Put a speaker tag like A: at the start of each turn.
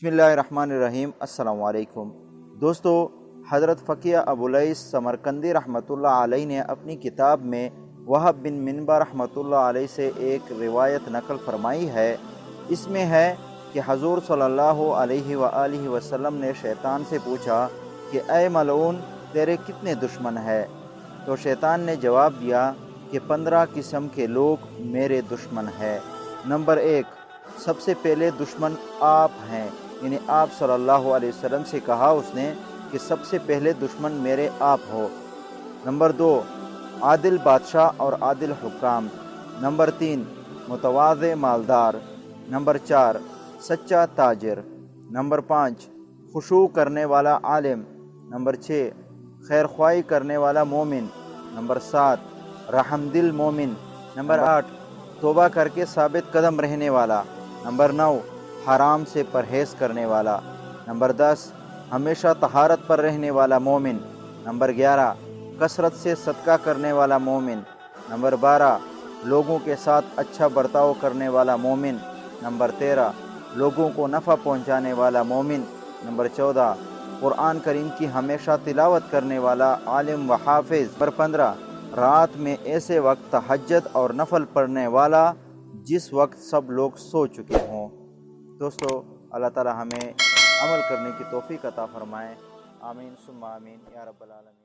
A: बिस्मिल्लाहिर्रहमानिर्रहीम। अस्सलाम वालेकुम दोस्तों, हज़रत फ़क़ीह अबुलैस समरकंदी रहमतुल्लाह अलैह ने अपनी किताब में वहब बिन मिनबा रहमतुल्लाह अलैह से एक रिवायत नकल फरमाई है। इसमें है कि हज़ूर सल्लल्लाहु अलैहि वसल्लम ने शैतान से पूछा कि ऐ मलऊन, तेरे कितने दुश्मन हैं? तो शैतान ने जवाब दिया कि 15 किस्म के लोग मेरे दुश्मन हैं। नंबर 1, सबसे पहले दुश्मन आप हैं, यानी आप सल्लल्लाहु अलैहि वसल्लम से कहा उसने कि सबसे पहले दुश्मन मेरे आप हो। नंबर 2, आदिल बादशाह और आदिल हुक्काम। नंबर 3, मुतवाज़े मालदार। नंबर 4, सच्चा ताजिर। नंबर 5, खुशू करने वाला आलिम। नंबर 6, खैर ख्वाही करने वाला मोमिन। नंबर 7, रहमदिल मोमिन। नंबर 8, तौबा करके साबित कदम रहने वाला। नंबर 9, हराम से परहेज़ करने वाला। नंबर 10, हमेशा तहारत पर रहने वाला मोमिन। नंबर 11, कसरत से सदका करने वाला मोमिन। नंबर 12, लोगों के साथ अच्छा बर्ताव करने वाला मोमिन। नंबर 13, लोगों को नफ़ा पहुंचाने वाला मोमिन। नंबर 14, कुरान करीम की हमेशा तिलावत करने वाला आलिम व हाफिज़। नंबर 15, रात में ऐसे वक्त तहज्जुद और नफल पढ़ने वाला जिस वक्त सब लोग सो चुके हों। दोस्तों, अल्लाह ताला हमें अमल करने की तौफीक अता फरमाए। आमीन सुम्मा आमीन या रब्बल आलमीन।